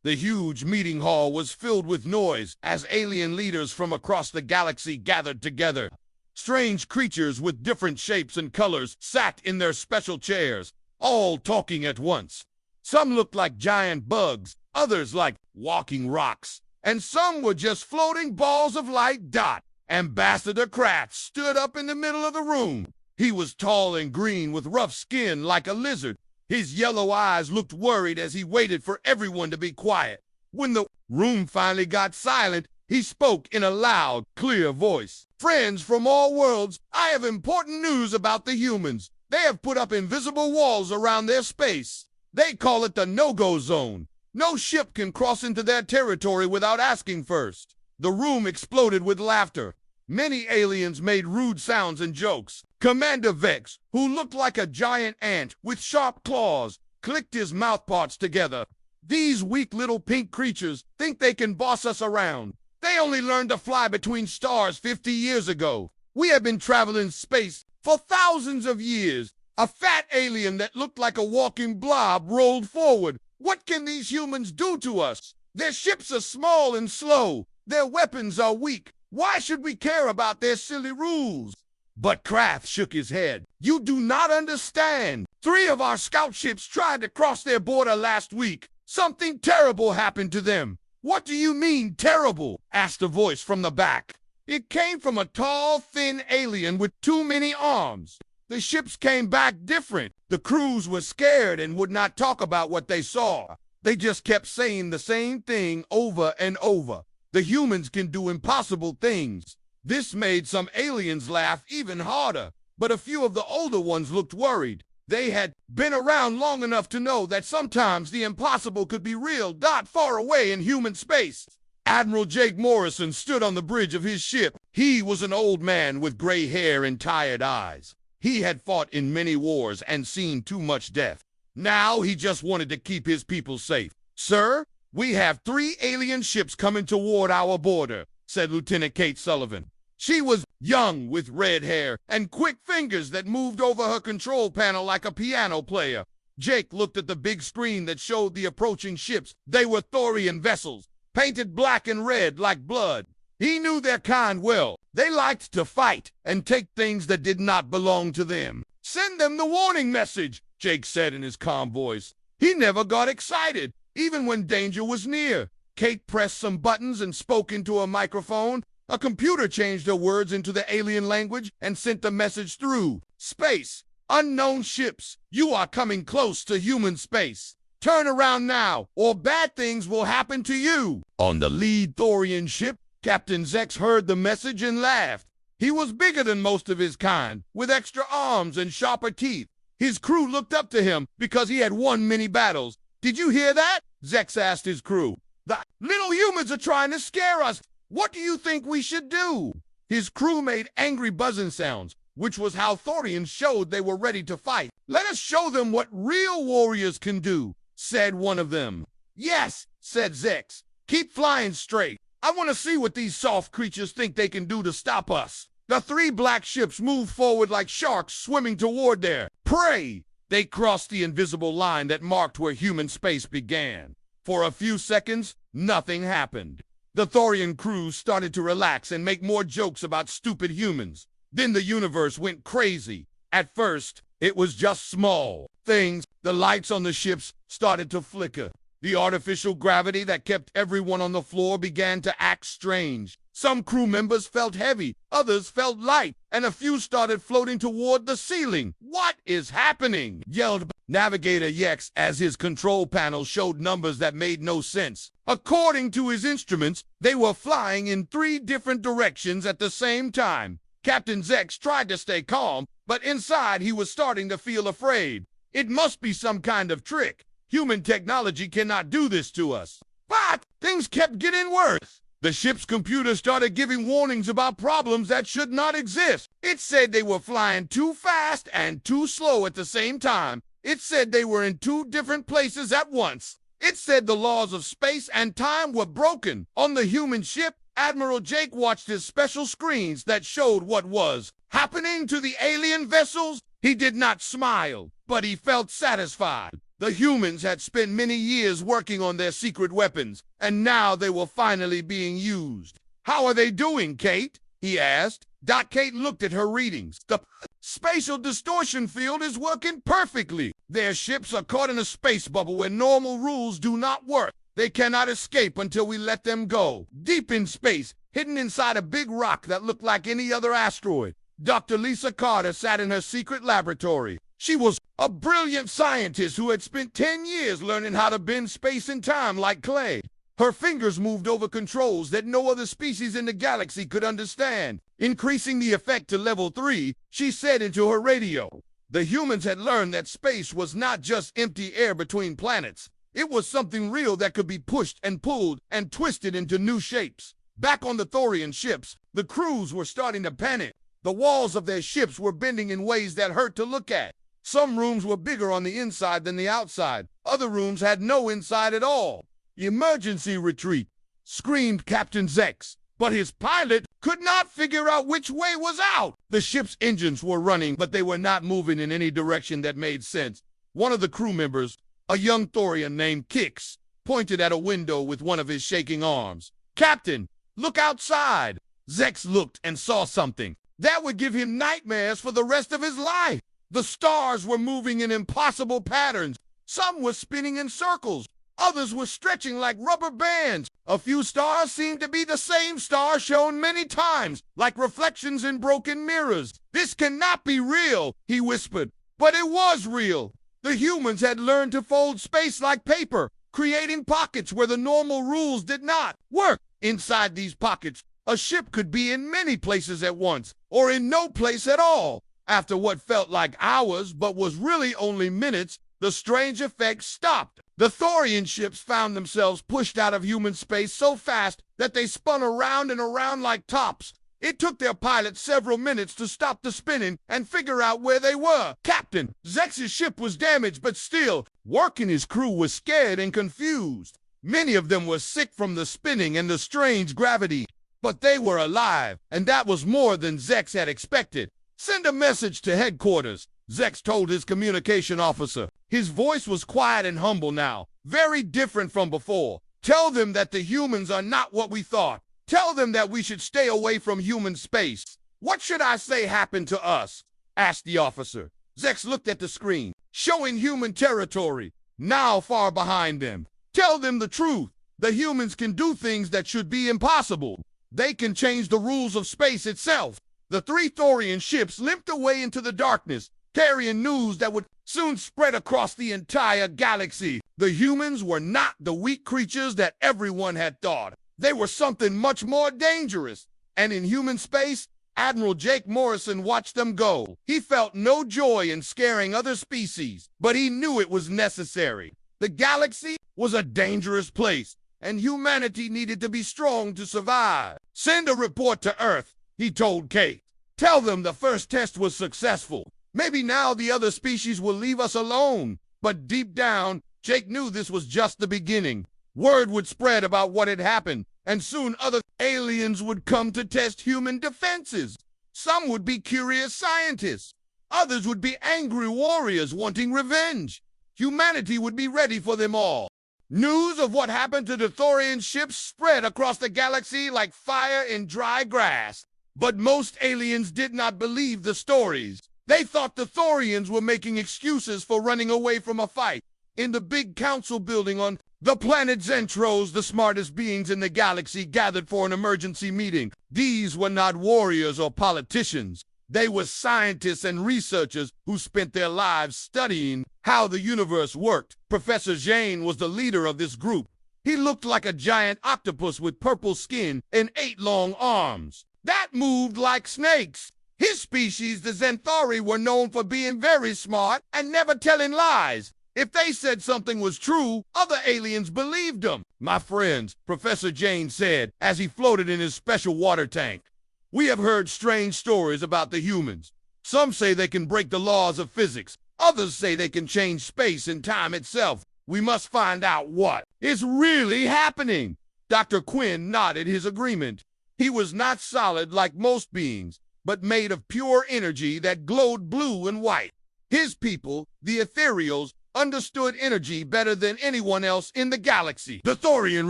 The huge meeting hall was filled with noise as alien leaders from across the galaxy gathered together. Strange creatures with different shapes and colors sat in their special chairs, all talking at once. Some looked like giant bugs, others like walking rocks, and some were just floating balls of light dot. Ambassador Kraft stood up in the middle of the room. He was tall and green with rough skin like a lizard. His yellow eyes looked worried as he waited for everyone to be quiet. When the room finally got silent, he spoke in a loud, clear voice. "Friends from all worlds, I have important news about the humans. They have put up invisible walls around their space. They call it the no-go zone. No ship can cross into their territory without asking first." The room exploded with laughter. Many aliens made rude sounds and jokes. Commander Vex, who looked like a giant ant with sharp claws, clicked his mouthparts together. "These weak little pink creatures think they can boss us around. They only learned to fly between stars 50 years ago. We have been traveling space for thousands of years." A fat alien that looked like a walking blob rolled forward. "What can these humans do to us? Their ships are small and slow. Their weapons are weak. Why should we care about their silly rules?" But Kraft shook his head. "You do not understand. 3 of our scout ships tried to cross their border last week. Something terrible happened to them." "What do you mean, terrible?" asked a voice from the back. It came from a tall, thin alien with too many arms. The ships came back different. The crews were scared and would not talk about what they saw. They just kept saying the same thing over and over. The humans can do impossible things. This made some aliens laugh even harder, but a few of the older ones looked worried. They had been around long enough to know that sometimes the impossible could be real far away in human space. Admiral Jake Morrison stood on the bridge of his ship. He was an old man with gray hair and tired eyes. He had fought in many wars and seen too much death. Now he just wanted to keep his people safe. "Sir, we have 3 alien ships coming toward our border," said Lieutenant Kate Sullivan. She was young with red hair and quick fingers that moved over her control panel like a piano player. Jake looked at the big screen that showed the approaching ships. They were Thorian vessels, painted black and red like blood. He knew their kind well. They liked to fight and take things that did not belong to them. "Send them the warning message," Jake said in his calm voice. He never got excited, even when danger was near. Kate pressed some buttons and spoke into a microphone. A computer changed her words into the alien language and sent the message through. "Space. Unknown ships. You are coming close to human space. Turn around now, or bad things will happen to you." On the lead Thorian ship, Captain Zex heard the message and laughed. He was bigger than most of his kind, with extra arms and sharper teeth. His crew looked up to him because he had won many battles. "Did you hear that?" Zex asked his crew. "The little humans are trying to scare us. What do you think we should do?" His crew made angry buzzing sounds, which was how Thorians showed they were ready to fight. "Let us show them what real warriors can do," said one of them. "Yes," said Zex. "Keep flying straight. I want to see what these soft creatures think they can do to stop us." The 3 black ships moved forward like sharks swimming toward their prey. They crossed the invisible line that marked where human space began. For a few seconds, nothing happened. The Thorian crew started to relax and make more jokes about stupid humans. Then the universe went crazy. At first, it was just small things. The lights on the ships started to flicker. The artificial gravity that kept everyone on the floor began to act strange. Some crew members felt heavy, others felt light, and a few started floating toward the ceiling. "What is happening?" yelled Navigator Yex as his control panel showed numbers that made no sense. According to his instruments, they were flying in 3 different directions at the same time. Captain Zex tried to stay calm, but inside he was starting to feel afraid. It must be some kind of trick. Human technology cannot do this to us. But things kept getting worse. The ship's computer started giving warnings about problems that should not exist. It said they were flying too fast and too slow at the same time. It said they were in 2 different places at once. It said the laws of space and time were broken. On the human ship, Admiral Jake watched his special screens that showed what was happening to the alien vessels. He did not smile, but he felt satisfied. The humans had spent many years working on their secret weapons, and now they were finally being used. "How are they doing, Kate?" he asked. Kate looked at her readings. "The spatial distortion field is working perfectly. Their ships are caught in a space bubble where normal rules do not work. They cannot escape until we let them go. Deep in space, hidden inside a big rock that looked like any other asteroid, Dr. Lisa Carter sat in her secret laboratory. She was a brilliant scientist who had spent 10 years learning how to bend space and time like clay. Her fingers moved over controls that no other species in the galaxy could understand. Increasing the effect to level 3, she said into her radio, "The humans had learned that space was not just empty air between planets. It was something real that could be pushed and pulled and twisted into new shapes." Back on the Thorian ships, the crews were starting to panic. The walls of their ships were bending in ways that hurt to look at. Some rooms were bigger on the inside than the outside. Other rooms had no inside at all. "Emergency retreat," screamed Captain Zex, but his pilot could not figure out which way was out. The ship's engines were running, but they were not moving in any direction that made sense. One of the crew members, a young Thorian named Kix, pointed at a window with one of his shaking arms. "Captain, look outside." Zex looked and saw something that would give him nightmares for the rest of his life. The stars were moving in impossible patterns. Some were spinning in circles. Others were stretching like rubber bands. A few stars seemed to be the same star shown many times, like reflections in broken mirrors. "This cannot be real," he whispered. But it was real. The humans had learned to fold space like paper, creating pockets where the normal rules did not work. Inside these pockets, a ship could be in many places at once, or in no place at all. After what felt like hours, but was really only minutes, the strange effect stopped. The Thorian ships found themselves pushed out of human space so fast that they spun around and around like tops. It took their pilots several minutes to stop the spinning and figure out where they were. Captain Zex's ship was damaged, but still, Work and his crew was scared and confused. Many of them were sick from the spinning and the strange gravity. But they were alive, and that was more than Zex had expected. "Send a message to headquarters," Zex told his communication officer. His voice was quiet and humble now, very different from before. "Tell them that the humans are not what we thought. Tell them that we should stay away from human space." "What should I say happened to us?" asked the officer. Zex looked at the screen, showing human territory, now far behind them. "Tell them the truth. The humans can do things that should be impossible. They can change the rules of space itself." The 3 Thorian ships limped away into the darkness, carrying news that would soon spread across the entire galaxy. The humans were not the weak creatures that everyone had thought. They were something much more dangerous. And in human space, Admiral Jake Morrison watched them go. He felt no joy in scaring other species, but he knew it was necessary. The galaxy was a dangerous place, and humanity needed to be strong to survive. "Send a report to Earth," he told Kate. "Tell them the first test was successful. Maybe now the other species will leave us alone." But deep down, Jake knew this was just the beginning. Word would spread about what had happened, and soon other aliens would come to test human defenses. Some would be curious scientists. Others would be angry warriors wanting revenge. Humanity would be ready for them all. News of what happened to the Thorian ships spread across the galaxy like fire in dry grass. But most aliens did not believe the stories. They thought the Thorians were making excuses for running away from a fight. In the big council building on the planet Zentros, the smartest beings in the galaxy gathered for an emergency meeting. These were not warriors or politicians. They were scientists and researchers who spent their lives studying how the universe worked. Professor Jane was the leader of this group. He looked like a giant octopus with purple skin and 8 long arms that moved like snakes. His species, the Zenthori, were known for being very smart and never telling lies. If they said something was true, other aliens believed them. "My friends," Professor Jane said as he floated in his special water tank, "we have heard strange stories about the humans. Some say they can break the laws of physics. Others say they can change space and time itself. We must find out what is really happening." Dr. Quinn nodded his agreement. He was not solid like most beings, but made of pure energy that glowed blue and white. His people, the Ethereals, understood energy better than anyone else in the galaxy. The Thorian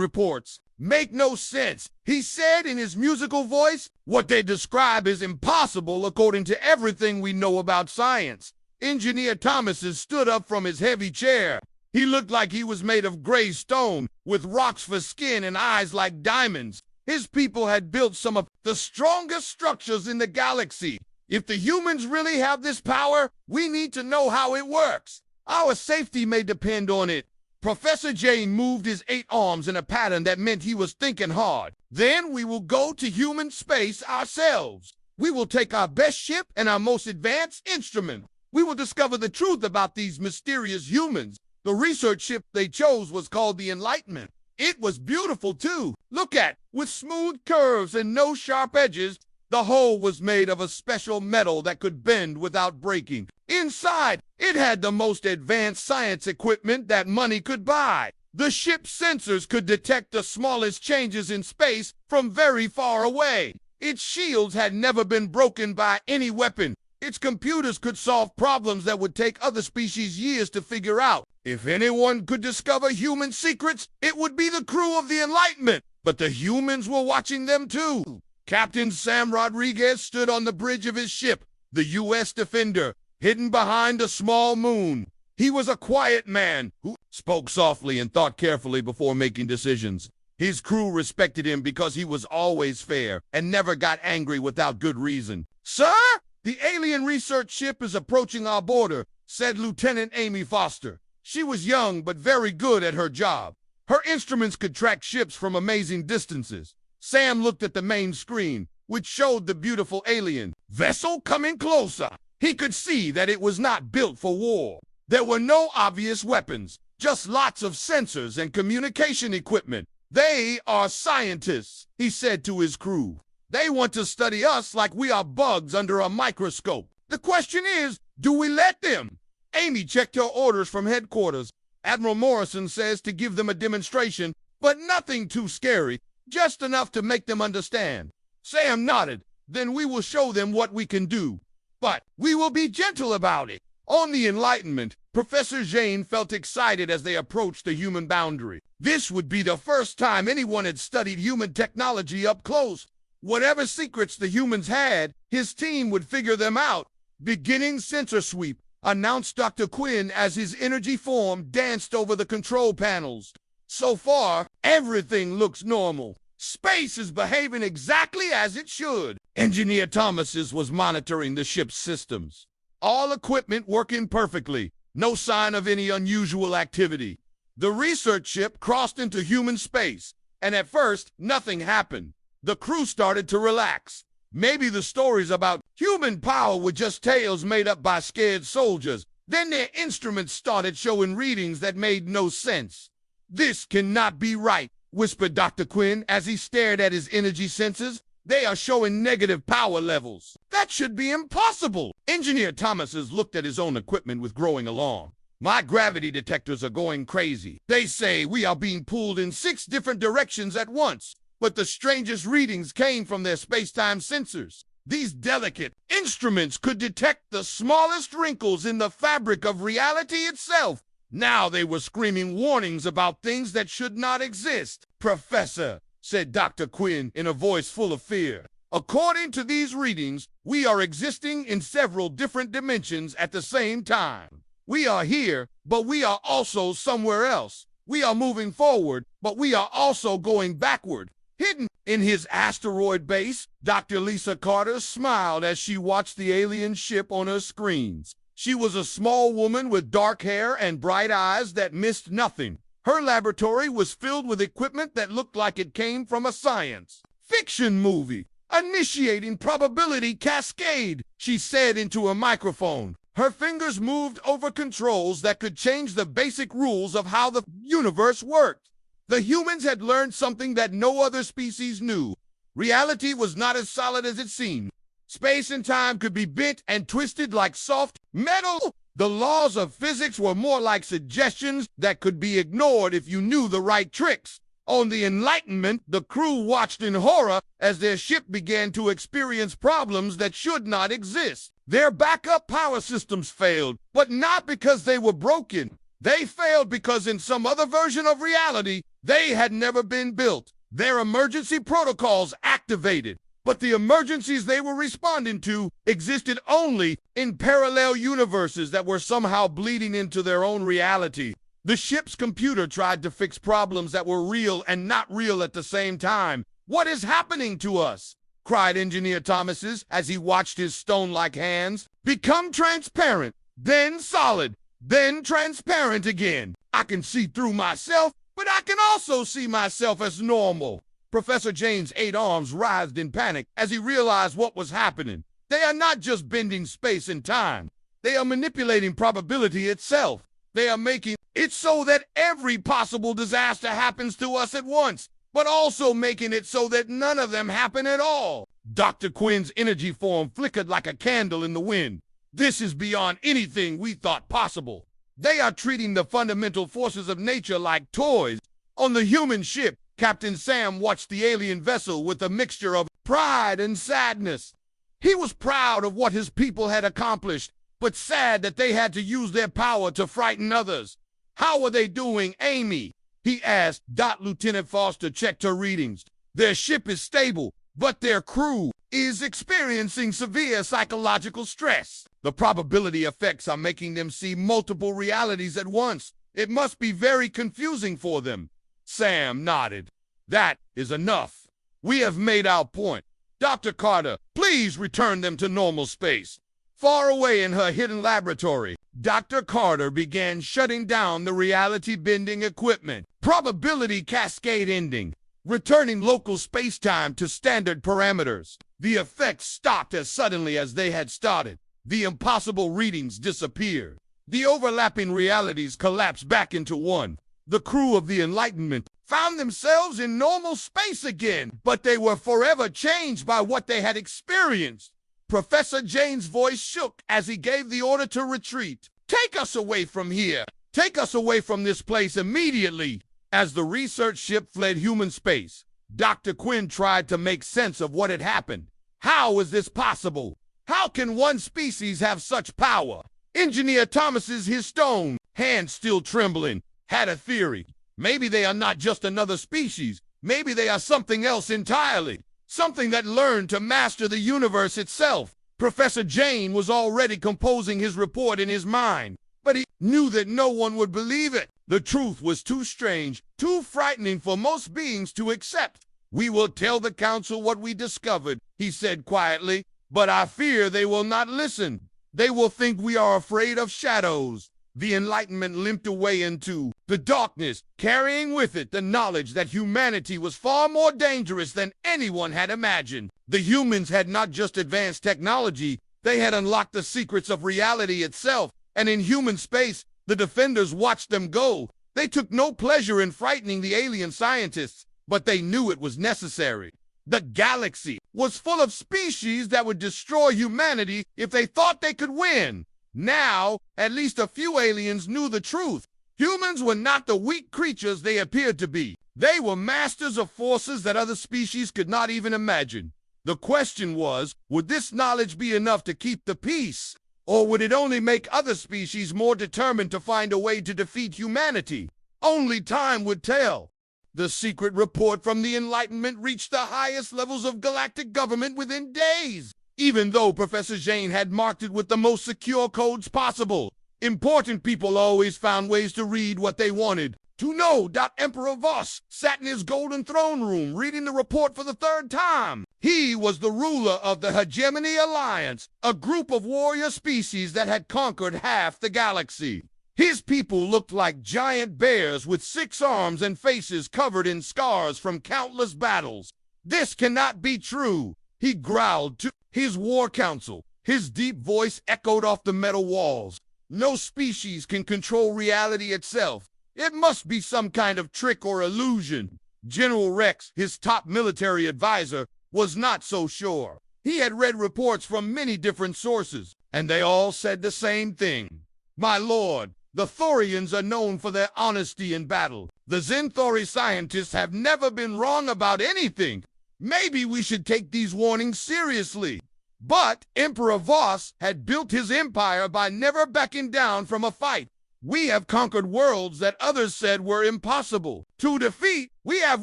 reports make no sense. He said in his musical voice, what they describe is impossible according to everything we know about science. Engineer Thomas stood up from his heavy chair. He looked like he was made of gray stone, with rocks for skin and eyes like diamonds. His people had built some of the strongest structures in the galaxy. If the humans really have this power, we need to know how it works. Our safety may depend on it. Professor Jane moved his 8 arms in a pattern that meant he was thinking hard. Then we will go to human space ourselves. We will take our best ship and our most advanced instrument. We will discover the truth about these mysterious humans. The research ship they chose was called the Enlightenment. It was beautiful too. Look at, with smooth curves and no sharp edges. The hull was made of a special metal that could bend without breaking. Inside, it had the most advanced science equipment that money could buy. The ship's sensors could detect the smallest changes in space from very far away. Its shields had never been broken by any weapon. Its computers could solve problems that would take other species years to figure out. If anyone could discover human secrets, it would be the crew of the Enlightenment. But the humans were watching them too. Captain Sam Rodriguez stood on the bridge of his ship, the U.S. Defender, hidden behind a small moon. He was a quiet man who spoke softly and thought carefully before making decisions. His crew respected him because he was always fair and never got angry without good reason. "Sir, the alien research ship is approaching our border," said Lieutenant Amy Foster. She was young but very good at her job. Her instruments could track ships from amazing distances. Sam looked at the main screen, which showed the beautiful alien vessel coming closer. He could see that it was not built for war. There were no obvious weapons, just lots of sensors and communication equipment. "They are scientists," he said to his crew. "They want to study us like we are bugs under a microscope. The question is, do we let them?" Amy checked her orders from headquarters. Admiral Morrison says to give them a demonstration, but nothing too scary, just enough to make them understand. Sam nodded. "Then we will show them what we can do. But we will be gentle about it." On the Enlightenment, Professor Jane felt excited as they approached the human boundary. This would be the first time anyone had studied human technology up close. Whatever secrets the humans had, his team would figure them out. "Beginning sensor sweep," announced Dr. Quinn as his energy form danced over the control panels. "So far, everything looks normal. Space is behaving exactly as it should." Engineer Thomas was monitoring the ship's systems. All equipment working perfectly. No sign of any unusual activity. The research ship crossed into human space, and at first, nothing happened. The crew started to relax. Maybe the stories about human power were just tales made up by scared soldiers. Then their instruments started showing readings that made no sense. "This cannot be right," whispered Dr. Quinn as he stared at his energy sensors. "They are showing negative power levels. That should be impossible." Engineer Thomas looked at his own equipment with growing alarm. "My gravity detectors are going crazy. They say we are being pulled in 6 different directions at once, but the strangest readings came from their space-time sensors. These delicate instruments could detect the smallest wrinkles in the fabric of reality itself. Now they were screaming warnings about things that should not exist." "Professor," said Dr. Quinn in a voice full of fear, "according to these readings, we are existing in several different dimensions at the same time. We are here, but we are also somewhere else. We are moving forward, but we are also going backward." Hidden in his asteroid base, Dr. Lisa Carter smiled as she watched the alien ship on her screens. She was a small woman with dark hair and bright eyes that missed nothing. Her laboratory was filled with equipment that looked like it came from a science fiction movie. "Initiating probability cascade," she said into a microphone. Her fingers moved over controls that could change the basic rules of how the universe worked. The humans had learned something that no other species knew. Reality was not as solid as it seemed. Space and time could be bent and twisted like soft metal. The laws of physics were more like suggestions that could be ignored if you knew the right tricks. On the Enlightenment, the crew watched in horror as their ship began to experience problems that should not exist. Their backup power systems failed, but not because they were broken. They failed because in some other version of reality, they had never been built. Their emergency protocols activated, but the emergencies they were responding to existed only in parallel universes that were somehow bleeding into their own reality. The ship's computer tried to fix problems that were real and not real at the same time. "What is happening to us?" cried Engineer Thomases as he watched his stone-like hands become transparent, then solid, then transparent again. "I can see through myself, but I can also see myself as normal." Professor Jane's 8 arms writhed in panic as he realized what was happening. They are not just bending space and time. They are manipulating probability itself. They are making it so that every possible disaster happens to us at once, but also making it so that none of them happen at all. Dr. Quinn's energy form flickered like a candle in the wind. "This is beyond anything we thought possible. They are treating the fundamental forces of nature like toys." On the human ship, Captain Sam watched the alien vessel with a mixture of pride and sadness. He was proud of what his people had accomplished, but sad that they had to use their power to frighten others. "How are they doing, Amy?" he asked. Lieutenant Foster checked her readings. "Their ship is stable, but their crew is experiencing severe psychological stress. The probability effects are making them see multiple realities at once. It must be very confusing for them." Sam nodded. "That is enough. We have made our point. Dr. Carter, please return them to normal space." Far away in her hidden laboratory, Dr. Carter began shutting down the reality-bending equipment. Probability cascade ending, returning local space-time to standard parameters. The effects stopped as suddenly as they had started. The impossible readings disappeared. The overlapping realities collapsed back into one. The crew of the Enlightenment found themselves in normal space again, but they were forever changed by what they had experienced. Professor Jane's voice shook as he gave the order to retreat. "Take us away from here. Take us away from this place immediately." As the research ship fled human space, Dr. Quinn tried to make sense of what had happened. How is this possible? How can one species have such power? Engineer Thomas's, his stone, hand still trembling, had a theory. Maybe they are not just another species. Maybe they are something else entirely. Something that learned to master the universe itself. Professor Jane was already composing his report in his mind, but he knew that no one would believe it. The truth was too strange, too frightening for most beings to accept. "We will tell the council what we discovered," he said quietly, "but I fear they will not listen. They will think we are afraid of shadows." The Enlightenment limped away into the darkness, carrying with it the knowledge that humanity was far more dangerous than anyone had imagined. The humans had not just advanced technology, they had unlocked the secrets of reality itself, and in human space, the defenders watched them go. They took no pleasure in frightening the alien scientists, but they knew it was necessary. The galaxy was full of species that would destroy humanity if they thought they could win. Now, at least a few aliens knew the truth. Humans were not the weak creatures they appeared to be. They were masters of forces that other species could not even imagine. The question was, would this knowledge be enough to keep the peace? Or would it only make other species more determined to find a way to defeat humanity? Only time would tell. The secret report from the Enlightenment reached the highest levels of galactic government within days. Even though Professor Jane had marked it with the most secure codes possible, important people always found ways to read what they wanted to know. Emperor Voss sat in his golden throne room reading the report for the 3rd time. He was the ruler of the Hegemony Alliance, a group of warrior species that had conquered half the galaxy. His people looked like giant bears with 6 arms and faces covered in scars from countless battles. "This cannot be true," he growled to his war council. His deep voice echoed off the metal walls. "No species can control reality itself. It must be some kind of trick or illusion." General Rex, his top military advisor, was not so sure. He had read reports from many different sources, and they all said the same thing. "My lord, the Thorians are known for their honesty in battle. The Zenthori scientists have never been wrong about anything. Maybe we should take these warnings seriously." But Emperor Voss had built his empire by never backing down from a fight. We have conquered worlds that others said were impossible. To defeat, we have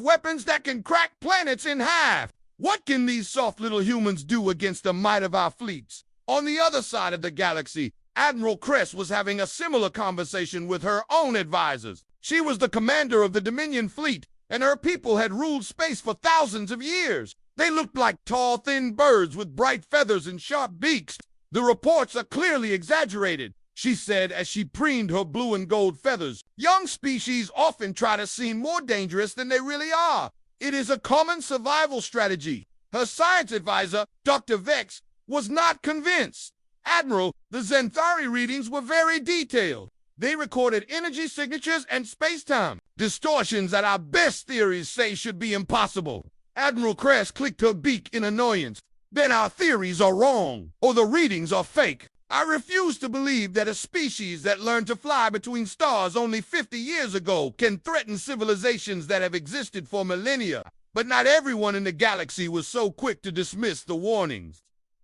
weapons that can crack planets in half. What can these soft little humans do against the might of our fleets? On the other side of the galaxy, Admiral Cress was having a similar conversation with her own advisors. She was the commander of the Dominion fleet, and her people had ruled space for thousands of years. They looked like tall, thin birds with bright feathers and sharp beaks. The reports are clearly exaggerated, she said as she preened her blue and gold feathers. Young species often try to seem more dangerous than they really are. It is a common survival strategy. Her science advisor, Dr. Vex, was not convinced. Admiral, the Zenthari readings were very detailed. They recorded energy signatures and space-time distortions that our best theories say should be impossible. Admiral Cress clicked her beak in annoyance. Then our theories are wrong, or the readings are fake. I refuse to believe that a species that learned to fly between stars only 50 years ago can threaten civilizations that have existed for millennia. But not everyone in the galaxy was so quick to dismiss the warnings.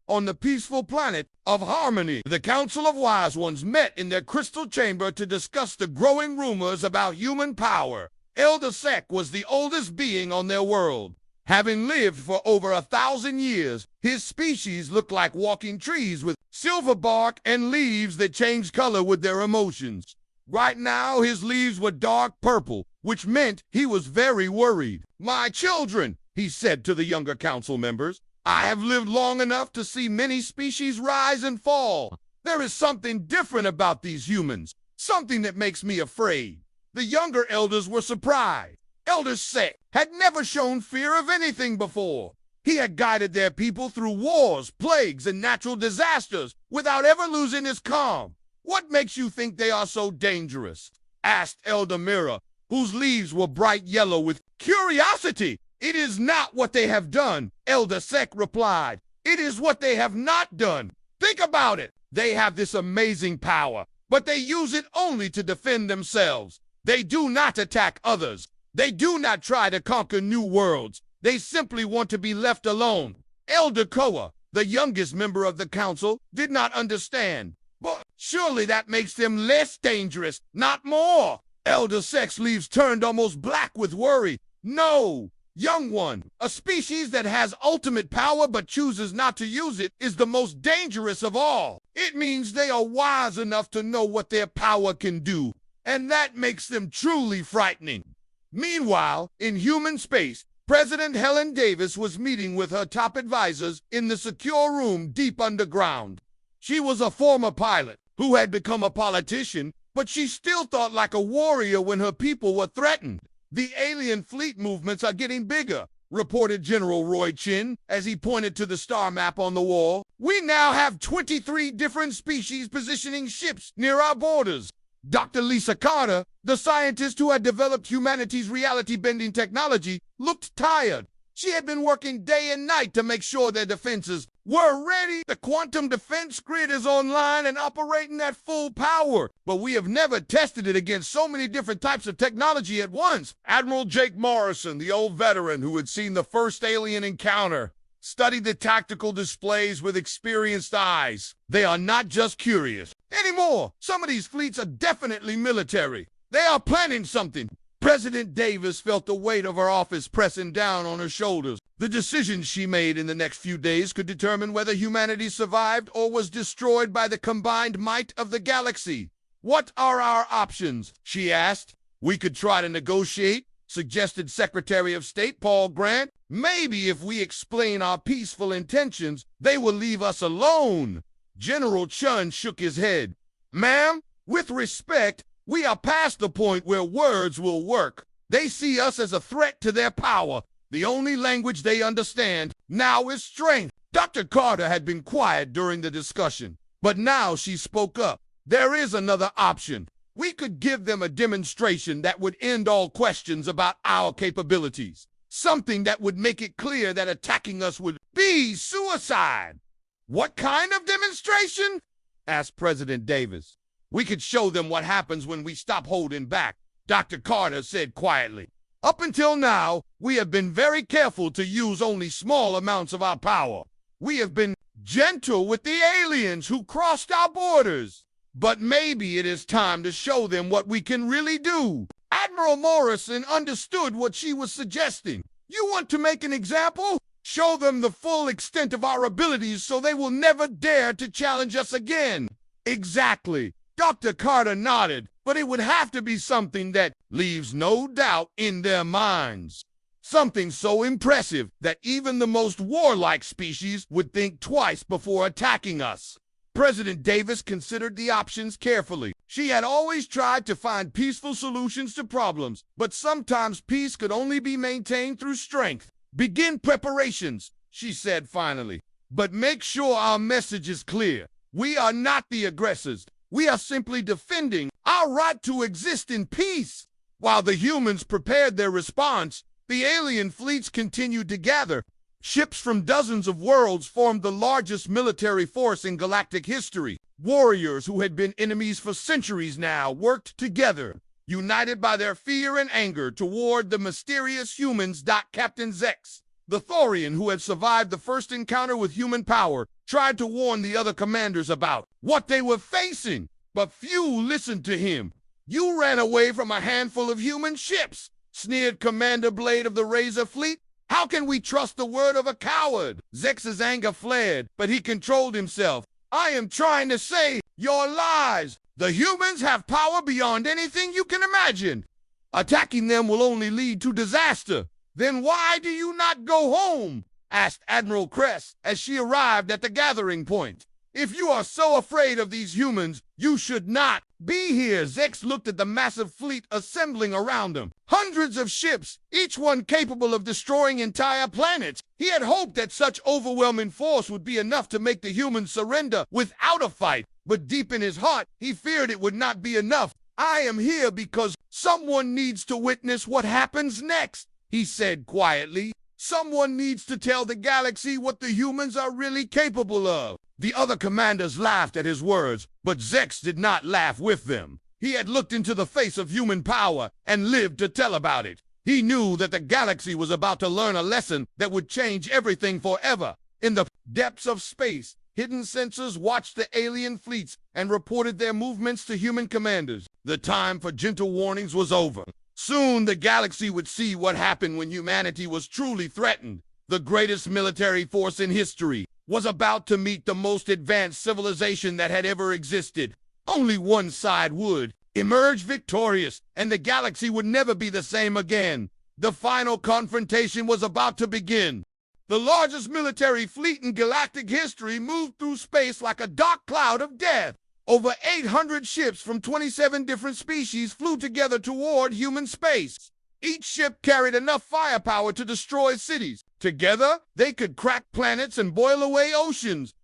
On the peaceful planet of Harmony, the Council of Wise Ones met in their crystal chamber to discuss the growing rumors about human power. Elder Sec was the oldest being on their world. Having lived for over 1,000 years, his species looked like walking trees with silver bark and leaves that changed color with their emotions. Right now, his leaves were dark purple, which meant he was very worried. "My children," he said to the younger council members, "I have lived long enough to see many species rise and fall. There is something different about these humans, something that makes me afraid." The younger elders were surprised. Elder Sec had never shown fear of anything before. He had guided their people through wars, plagues, and natural disasters without ever losing his calm. "What makes you think they are so dangerous?" asked Elder Mira, whose leaves were bright yellow with curiosity. "It is not what they have done," Elder Sec replied. "It is what they have not done. Think about it. They have this amazing power, but they use it only to defend themselves. They do not attack others. They do not try to conquer new worlds. They simply want to be left alone." Elder Koa, the youngest member of the council, did not understand. "But surely that makes them less dangerous, not more." Elder Sec's leaves turned almost black with worry. "No, young one, a species that has ultimate power but chooses not to use it is the most dangerous of all. It means they are wise enough to know what their power can do, and that makes them truly frightening." Meanwhile, in human space, President Helen Davis was meeting with her top advisors in the secure room deep underground. She was a former pilot who had become a politician, but she still thought like a warrior when her people were threatened. "The alien fleet movements are getting bigger," reported General Roy Chin as he pointed to the star map on the wall. "We now have 23 different species positioning ships near our borders." Dr. Lisa Carter, the scientist who had developed humanity's reality-bending technology, looked tired. She had been working day and night to make sure their defenses were ready. "The quantum defense grid is online and operating at full power, but we have never tested it against so many different types of technology at once." Admiral Jake Morrison, the old veteran who had seen the first alien encounter, studied the tactical displays with experienced eyes. "They are not just curious anymore. Some of these fleets are definitely military. They are planning something." President Davis felt the weight of her office pressing down on her shoulders. The decisions she made in the next few days could determine whether humanity survived or was destroyed by the combined might of the galaxy. "What are our options?" she asked. "We could try to negotiate," suggested Secretary of State Paul Grant. "Maybe if we explain our peaceful intentions, they will leave us alone." General Chun shook his head. "Ma'am, with respect, we are past the point where words will work. They see us as a threat to their power. The only language they understand now is strength." Dr. Carter had been quiet during the discussion, but now she spoke up. "There is another option. We could give them a demonstration that would end all questions about our capabilities. Something that would make it clear that attacking us would be suicide." "What kind of demonstration?" asked President Davis. "We could show them what happens when we stop holding back," Dr. Carter said quietly. "Up until now, we have been very careful to use only small amounts of our power. We have been gentle with the aliens who crossed our borders. But maybe it is time to show them what we can really do. Admiral Morrison understood what she was suggesting. You want to make an example? Show them the full extent of our abilities so they will never dare to challenge us again. Exactly. Dr. Carter nodded, but it would have to be something that leaves no doubt in their minds. Something so impressive that even the most warlike species would think twice before attacking us. President Davis considered the options carefully. She had always tried to find peaceful solutions to problems, but sometimes peace could only be maintained through strength. Begin preparations, she said finally. But make sure our message is clear. We are not the aggressors. We are simply defending our right to exist in peace. While the humans prepared their response, the alien fleets continued to gather. Ships from dozens of worlds formed the largest military force in galactic history. Warriors who had been enemies for centuries now worked together, united by their fear and anger toward the mysterious humans. Captain Zex, the Thorian who had survived the first encounter with human power, tried to warn the other commanders about what they were facing, but few listened to him. You ran away from a handful of human ships, sneered Commander Blade of the Razor Fleet. How can we trust the word of a coward? Zex's anger flared, but he controlled himself. I am trying to say, your lies. The humans have power beyond anything you can imagine. Attacking them will only lead to disaster. Then why do you not go home? Asked Admiral Cress as she arrived at the gathering point. If you are so afraid of these humans, you should not be here. Zex looked at the massive fleet assembling around him. Hundreds of ships, each one capable of destroying entire planets. He had hoped that such overwhelming force would be enough to make the humans surrender without a fight. But deep in his heart, he feared it would not be enough. I am here because someone needs to witness what happens next, he said quietly. Someone needs to tell the galaxy what the humans are really capable of. The other commanders laughed at his words, but Zex did not laugh with them. He had looked into the face of human power and lived to tell about it. He knew that the galaxy was about to learn a lesson that would change everything forever. In the depths of space, hidden sensors watched the alien fleets and reported their movements to human commanders. The time for gentle warnings was over. Soon the galaxy would see what happened when humanity was truly threatened. The greatest military force in history was about to meet the most advanced civilization that had ever existed. Only one side would emerge victorious, and the galaxy would never be the same again. The final confrontation was about to begin. The largest military fleet in galactic history moved through space like a dark cloud of death. Over 800 ships from 27 different species flew together toward human space. Each ship carried enough firepower to destroy cities. Together, they could crack planets and boil away oceans.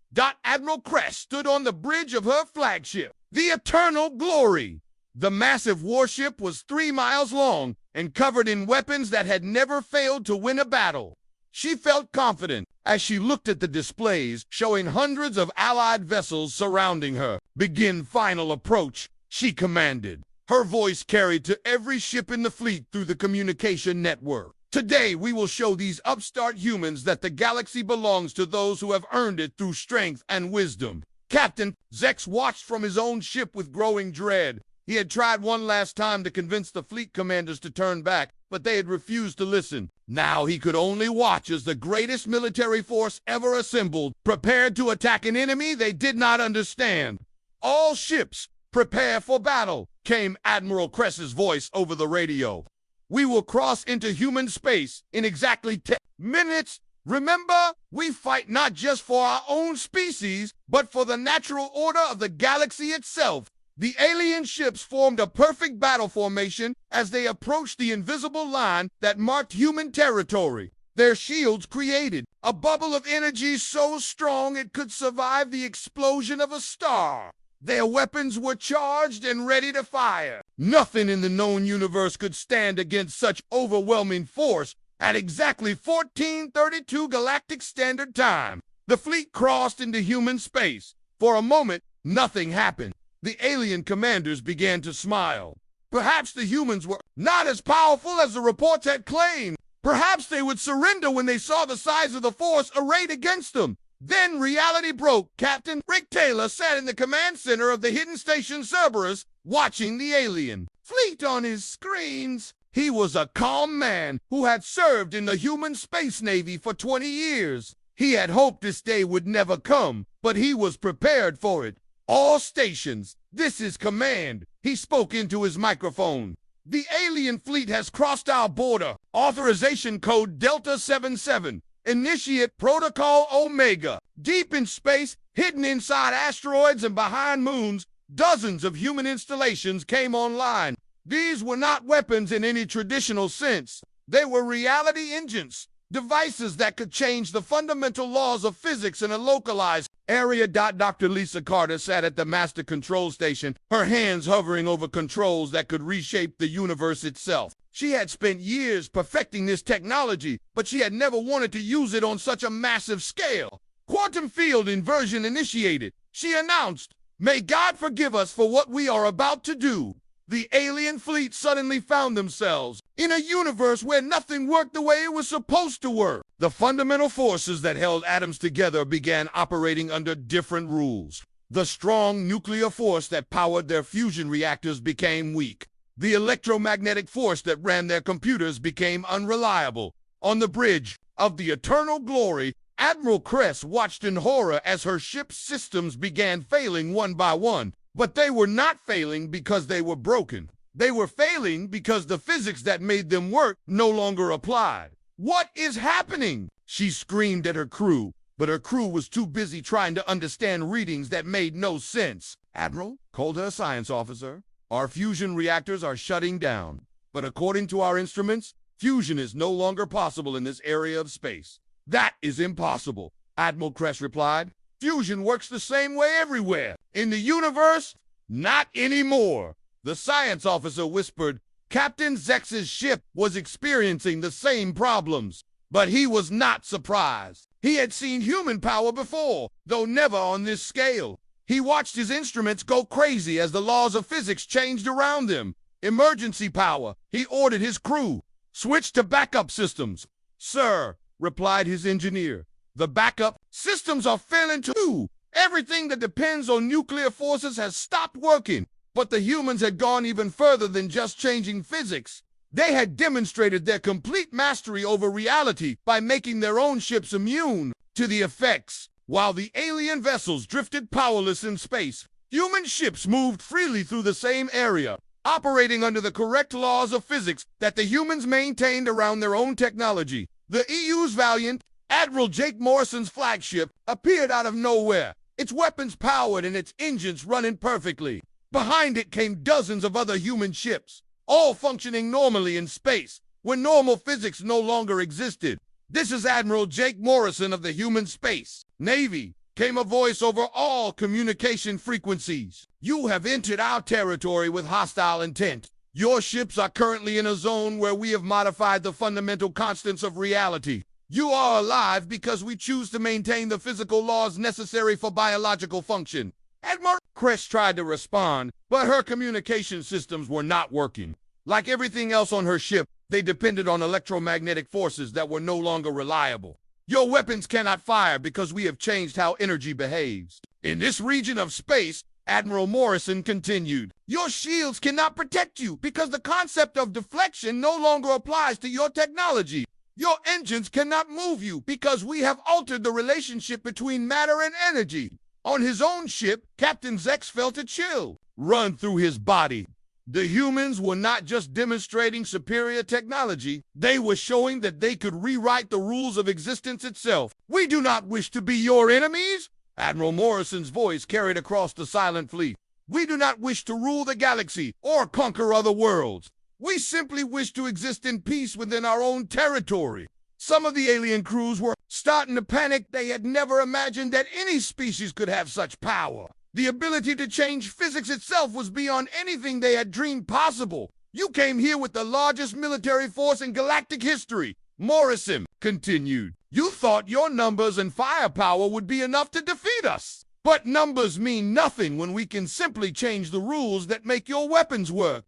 Admiral Cress stood on the bridge of her flagship, the Eternal Glory. The massive warship was 3 miles long and covered in weapons that had never failed to win a battle. She felt confident as she looked at the displays showing hundreds of Allied vessels surrounding her. Begin final approach, she commanded. Her voice carried to every ship in the fleet through the communication network. Today we will show these upstart humans that the galaxy belongs to those who have earned it through strength and wisdom. Captain Zex watched from his own ship with growing dread. He had tried one last time to convince the fleet commanders to turn back, but they had refused to listen. Now he could only watch as the greatest military force ever assembled, prepared to attack an enemy they did not understand. All ships, prepare for battle, came Admiral Cress's voice over the radio. We will cross into human space in exactly 10 minutes. Remember, we fight not just for our own species, but for the natural order of the galaxy itself. The alien ships formed a perfect battle formation as they approached the invisible line that marked human territory. Their shields created a bubble of energy so strong it could survive the explosion of a star. Their weapons were charged and ready to fire. Nothing in the known universe could stand against such overwhelming force. At exactly 1432 Galactic Standard Time, the fleet crossed into human space. For a moment, nothing happened. The alien commanders began to smile. Perhaps the humans were not as powerful as the reports had claimed. Perhaps they would surrender when they saw the size of the force arrayed against them. Then reality broke. Captain Rick Taylor sat in the command center of the hidden station Cerberus, watching the alien fleet on his screens. He was a calm man who had served in the human space navy for 20 years. He had hoped this day would never come, but he was prepared for it. All stations, this is command. He spoke into his microphone. The alien fleet has crossed our border. Authorization code Delta 77. Initiate Protocol Omega. Deep in space, hidden inside asteroids and behind moons, dozens of human installations came online. These were not weapons in any traditional sense. They were reality engines, devices that could change the fundamental laws of physics in a localized area. Dr. Lisa Carter sat at the master control station, her hands hovering over controls that could reshape the universe itself. She had spent years perfecting this technology, but she had never wanted to use it on such a massive scale. Quantum field inversion initiated. She announced, "May God forgive us for what we are about to do." The alien fleet suddenly found themselves in a universe where nothing worked the way it was supposed to work. The fundamental forces that held atoms together began operating under different rules. The strong nuclear force that powered their fusion reactors became weak. The electromagnetic force that ran their computers became unreliable. On the bridge of the Eternal Glory, Admiral Kress watched in horror as her ship's systems began failing one by one. But they were not failing because they were broken. They were failing because the physics that made them work no longer applied. "What is happening?" she screamed at her crew, but her crew was too busy trying to understand readings that made no sense. "Admiral," called her science officer, "our fusion reactors are shutting down. But according to our instruments, fusion is no longer possible in this area of space." "That is impossible," Admiral Kress replied. "Fusion works the same way everywhere. In the universe, not anymore." The science officer whispered. Captain Zex's ship was experiencing the same problems. But he was not surprised. He had seen human power before, though never on this scale. He watched his instruments go crazy as the laws of physics changed around them. "Emergency power," he ordered his crew. "Switch to backup systems." "Sir," replied his engineer, "the backup systems are failing too. Everything that depends on nuclear forces has stopped working." But the humans had gone even further than just changing physics. They had demonstrated their complete mastery over reality by making their own ships immune to the effects. While the alien vessels drifted powerless in space, human ships moved freely through the same area, operating under the correct laws of physics that the humans maintained around their own technology. The EU's Valiant, Admiral Jake Morrison's flagship, appeared out of nowhere, its weapons powered and its engines running perfectly. Behind it came dozens of other human ships, all functioning normally in space, when normal physics no longer existed. "This is Admiral Jake Morrison of the Human Space Navy," came a voice over all communication frequencies. "You have entered our territory with hostile intent. Your ships are currently in a zone where we have modified the fundamental constants of reality. You are alive because we choose to maintain the physical laws necessary for biological function." Admiral Kress tried to respond, but her communication systems were not working. Like everything else on her ship, they depended on electromagnetic forces that were no longer reliable. "Your weapons cannot fire because we have changed how energy behaves. In this region of space," Admiral Morrison continued, "your shields cannot protect you because the concept of deflection no longer applies to your technology. Your engines cannot move you because we have altered the relationship between matter and energy." On his own ship, Captain Zex felt a chill run through his body. The humans were not just demonstrating superior technology, they were showing that they could rewrite the rules of existence itself. "We do not wish to be your enemies," Admiral Morrison's voice carried across the silent fleet. "We do not wish to rule the galaxy or conquer other worlds. We simply wish to exist in peace within our own territory." Some of the alien crews were starting to panic. They had never imagined that any species could have such power. The ability to change physics itself was beyond anything they had dreamed possible. "You came here with the largest military force in galactic history," Morrison continued. "You thought your numbers and firepower would be enough to defeat us. But numbers mean nothing when we can simply change the rules that make your weapons work."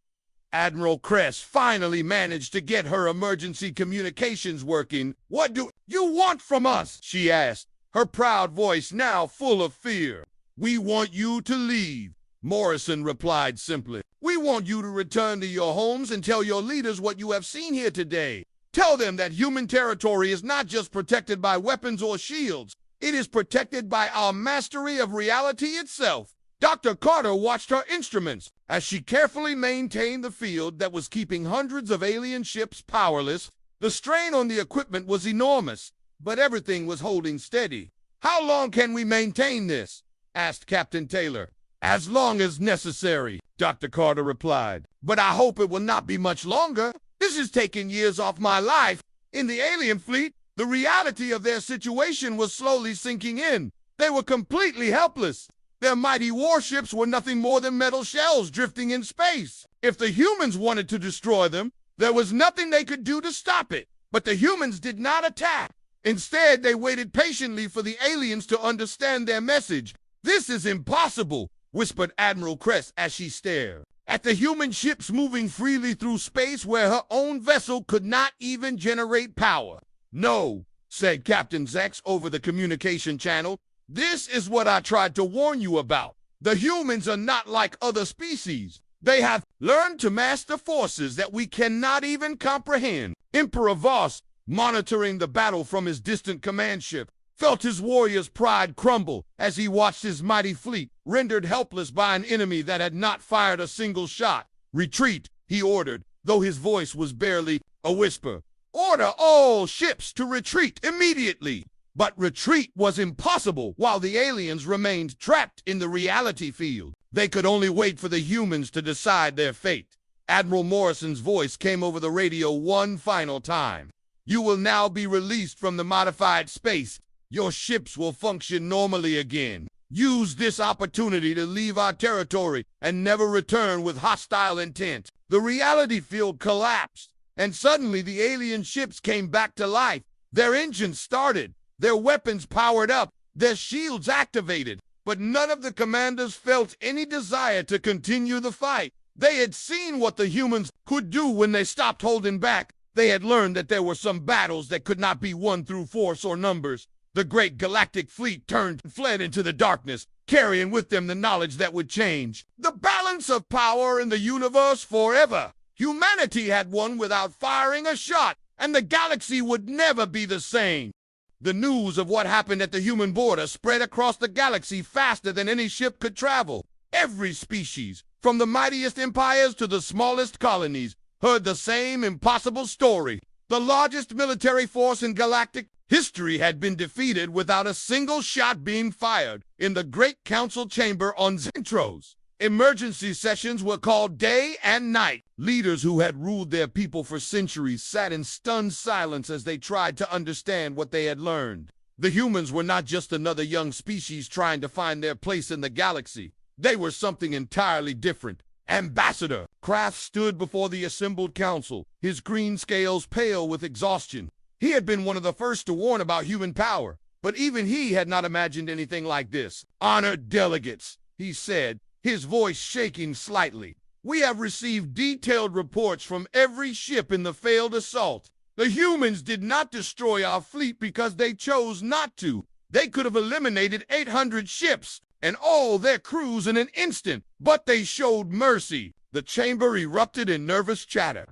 Admiral Kress finally managed to get her emergency communications working. "What do you want from us?" she asked. her proud voice now full of fear. "We want you to leave," Morrison replied simply. "We want you to return to your homes and tell your leaders what you have seen here today. Tell them that human territory is not just protected by weapons or shields. It is protected by our mastery of reality itself." Dr. Carter watched her instruments as she carefully maintained the field that was keeping hundreds of alien ships powerless. The strain on the equipment was enormous, but everything was holding steady. "How long can we maintain this?" asked Captain Taylor. "As long as necessary," Dr. Carter replied. "But I hope it will not be much longer. This is taking years off my life." In the alien fleet, the reality of their situation was slowly sinking in. They were completely helpless. Their mighty warships were nothing more than metal shells drifting in space. If the humans wanted to destroy them, there was nothing they could do to stop it. But the humans did not attack. Instead, they waited patiently for the aliens to understand their message. "This is impossible," whispered Admiral Kress as she stared at the human ships moving freely through space where her own vessel could not even generate power. "No," said Captain Zex over the communication channel. "This is what I tried to warn you about. The humans are not like other species. They have learned to master forces that we cannot even comprehend." Emperor Voss, monitoring the battle from his distant command ship, felt his warrior's pride crumble as he watched his mighty fleet rendered helpless by an enemy that had not fired a single shot. "Retreat," he ordered, though his voice was barely a whisper. "Order all ships to retreat immediately." But retreat was impossible while the aliens remained trapped in the reality field. They could only wait for the humans to decide their fate. Admiral Morrison's voice came over the radio one final time. "You will now be released from the modified space. Your ships will function normally again. Use this opportunity to leave our territory and never return with hostile intent." The reality field collapsed, and suddenly the alien ships came back to life. Their engines started, their weapons powered up, their shields activated, but none of the commanders felt any desire to continue the fight. They had seen what the humans could do when they stopped holding back. They had learned that there were some battles that could not be won through force or numbers. The great galactic fleet turned and fled into the darkness, carrying with them the knowledge that would change the balance of power in the universe forever. Humanity had won without firing a shot, and the galaxy would never be the same. The news of what happened at the human border spread across the galaxy faster than any ship could travel. Every species, from the mightiest empires to the smallest colonies, heard the same impossible story. The largest military force in galactic history had been defeated without a single shot being fired in the Great Council chamber on Zentros. Emergency sessions were called day and night. Leaders who had ruled their people for centuries sat in stunned silence as they tried to understand what they had learned. The humans were not just another young species trying to find their place in the galaxy. They were something entirely different. Ambassador Kraft stood before the assembled council, his green scales pale with exhaustion. He had been one of the first to warn about human power, but even he had not imagined anything like this. "Honored delegates," he said, his voice shaking slightly. "We have received detailed reports from every ship in the failed assault. The humans did not destroy our fleet because they chose not to. They could have eliminated 800 ships and all their crews in an instant, but they showed mercy." The chamber erupted in nervous chatter.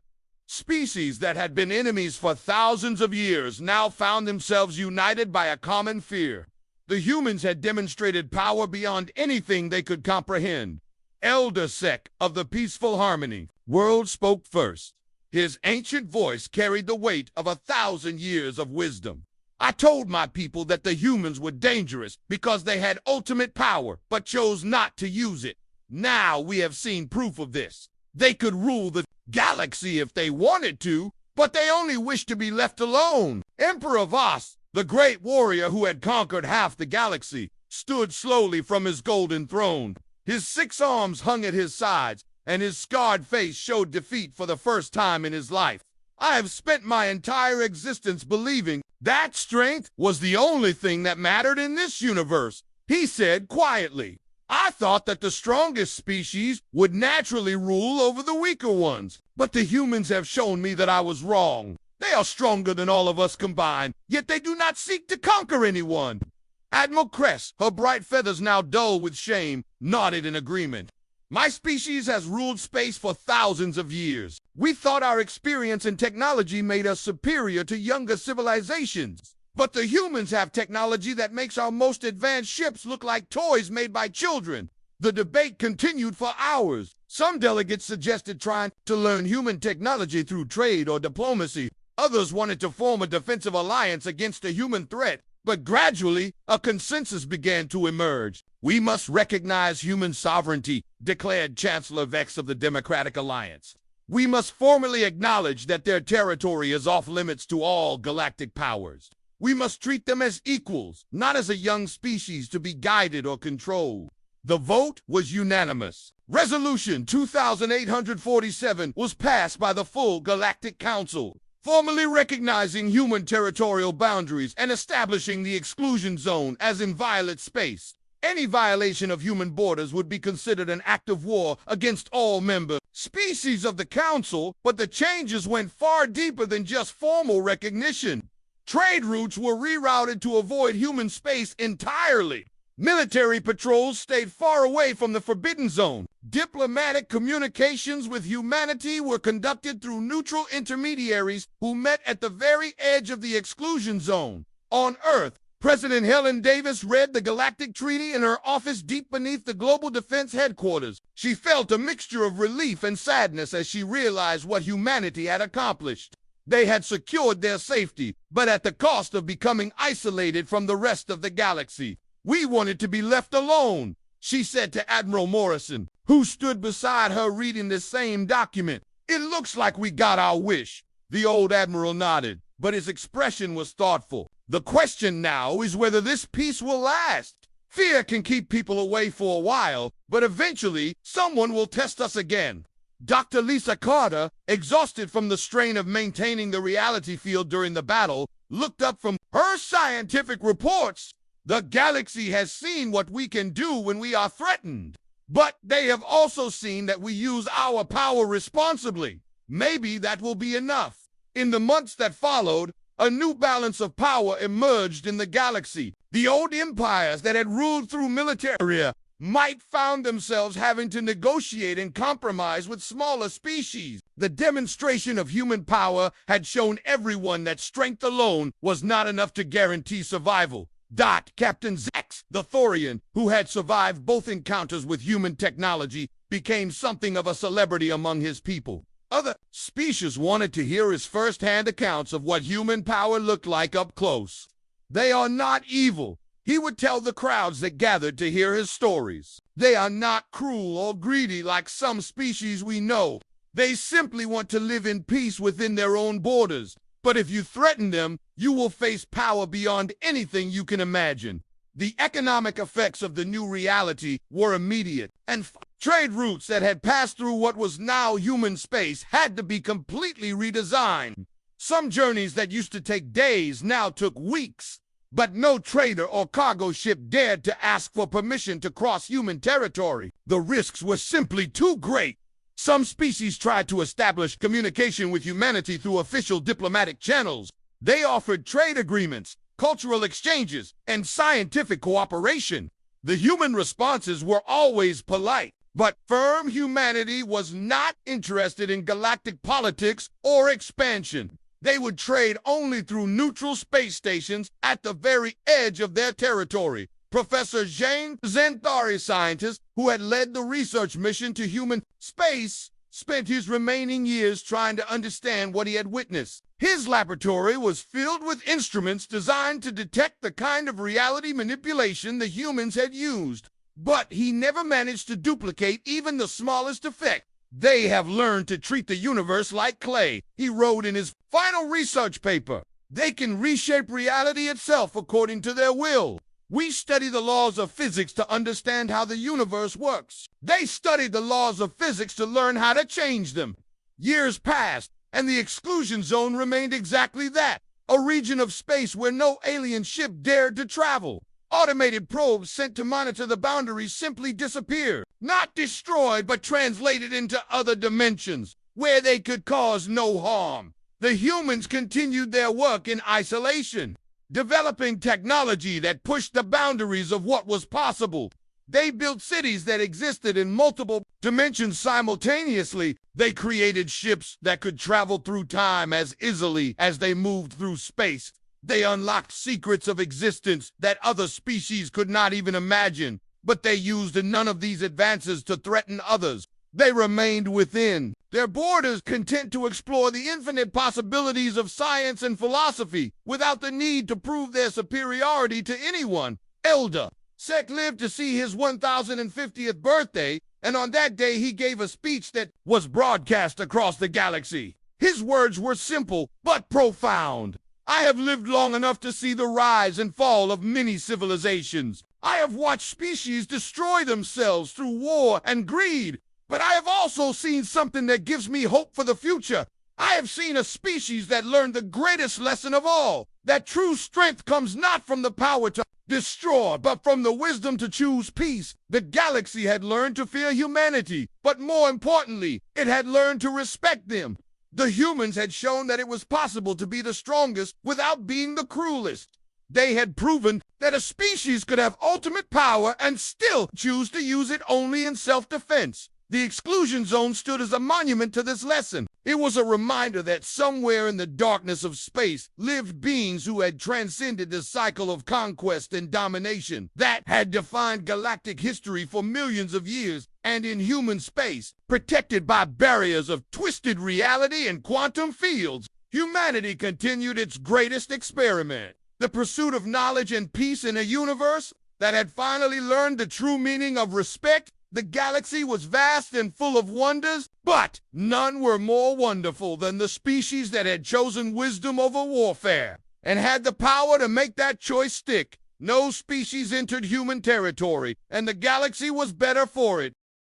Species that had been enemies for thousands of years now found themselves united by a common fear. The humans had demonstrated power beyond anything they could comprehend. Elder Sec of the Peaceful Harmony World spoke first. His ancient voice carried the weight of 1,000 years of wisdom. "I told my people that the humans were dangerous because they had ultimate power, but chose not to use it. Now we have seen proof of this. They could rule the galaxy if they wanted to, but they only wished to be left alone." Emperor Voss, the great warrior who had conquered half the galaxy, stood slowly from his golden throne. His 6 arms hung at his sides, and his scarred face showed defeat for the first time in his life. "I have spent my entire existence believing that strength was the only thing that mattered in this universe," he said quietly. "I thought that the strongest species would naturally rule over the weaker ones, but the humans have shown me that I was wrong. They are stronger than all of us combined, yet they do not seek to conquer anyone." Admiral Cress, her bright feathers now dull with shame, nodded in agreement. My species has ruled space for thousands of years. We thought our experience and technology made us superior to younger civilizations. But the humans have technology that makes our most advanced ships look like toys made by children. The debate continued for hours. Some delegates suggested trying to learn human technology through trade or diplomacy. Others wanted to form a defensive alliance against a human threat. But gradually, a consensus began to emerge. We must recognize human sovereignty, declared Chancellor Vex of the Democratic Alliance. We must formally acknowledge that their territory is off limits to all galactic powers. We must treat them as equals, not as a young species to be guided or controlled. The vote was unanimous. Resolution 2847 was passed by the full Galactic Council, formally recognizing human territorial boundaries and establishing the exclusion zone as inviolate space. Any violation of human borders would be considered an act of war against all member species of the Council, but the changes went far deeper than just formal recognition. Trade routes were rerouted to avoid human space entirely. Military patrols stayed far away from the Forbidden Zone. Diplomatic communications with humanity were conducted through neutral intermediaries who met at the very edge of the exclusion zone. On Earth, President Helen Davis read the Galactic Treaty in her office deep beneath the Global Defense Headquarters. She felt a mixture of relief and sadness as she realized what humanity had accomplished. They had secured their safety, but at the cost of becoming isolated from the rest of the galaxy. We wanted to be left alone, she said to Admiral Morrison, who stood beside her reading the same document. It looks like we got our wish. The old admiral nodded, but his expression was thoughtful. The question now is whether this peace will last. Fear can keep people away for a while, but eventually someone will test us again. Dr. Lisa Carter, exhausted from the strain of maintaining the reality field during the battle, looked up from her scientific reports. The galaxy has seen what we can do when we are threatened, but they have also seen that we use our power responsibly. Maybe that will be enough. In the months that followed, a new balance of power emerged in the galaxy. The old empires that had ruled through military might found themselves having to negotiate and compromise with smaller species. The demonstration of human power had shown everyone that strength alone was not enough to guarantee survival. Captain Zax, the Thorian, who had survived both encounters with human technology, became something of a celebrity among his people. Other species wanted to hear his first-hand accounts of what human power looked like up close. They are not evil, he would tell the crowds that gathered to hear his stories. They are not cruel or greedy like some species we know. They simply want to live in peace within their own borders. But if you threaten them, you will face power beyond anything you can imagine. The economic effects of the new reality were immediate, and trade routes that had passed through what was now human space had to be completely redesigned. Some journeys that used to take days now took weeks, but no trader or cargo ship dared to ask for permission to cross human territory. The risks were simply too great. Some species tried to establish communication with humanity through official diplomatic channels. They offered trade agreements, cultural exchanges, and scientific cooperation. The human responses were always polite, but firm humanity was not interested in galactic politics or expansion. They would trade only through neutral space stations at the very edge of their territory. Professor Jane Xanthari, scientist who had led the research mission to human space, spent his remaining years trying to understand what he had witnessed. His laboratory was filled with instruments designed to detect the kind of reality manipulation the humans had used, but he never managed to duplicate even the smallest effect. They have learned to treat the universe like clay, he wrote in his final research paper. They can reshape reality itself according to their will. We study the laws of physics to understand how the universe works. They studied the laws of physics to learn how to change them. Years passed, and the exclusion zone remained exactly that, a region of space where no alien ship dared to travel. Automated probes sent to monitor the boundaries simply disappeared, not destroyed but translated into other dimensions, where they could cause no harm. The humans continued their work in isolation. developing technology that pushed the boundaries of what was possible. They built cities that existed in multiple dimensions simultaneously. They created ships that could travel through time as easily as they moved through space. They unlocked secrets of existence that other species could not even imagine, but they used none of these advances to threaten others. They remained within their borders, content to explore the infinite possibilities of science and philosophy without the need to prove their superiority to anyone. Elder Sec lived to see his 1050th birthday, and on that day he gave a speech that was broadcast across the galaxy. His words were simple but profound. I have lived long enough to see the rise and fall of many civilizations. I have watched species destroy themselves through war and greed, but I have also seen something that gives me hope for the future. I have seen a species that learned the greatest lesson of all, that true strength comes not from the power to destroy, but from the wisdom to choose peace. The galaxy had learned to fear humanity, but more importantly, it had learned to respect them. The humans had shown that it was possible to be the strongest without being the cruelest. They had proven that a species could have ultimate power and still choose to use it only in self-defense. The exclusion zone stood as a monument to this lesson. It was a reminder that somewhere in the darkness of space lived beings who had transcended the cycle of conquest and domination that had defined galactic history for millions of years. And in human space, protected by barriers of twisted reality and quantum fields, humanity continued its greatest experiment. The pursuit of knowledge and peace in a universe that had finally learned the true meaning of respect. The galaxy was vast and full of wonders, but none were more wonderful than the species that had chosen wisdom over warfare and had the power to make that choice stick. No species entered human territory, and the galaxy was better for it.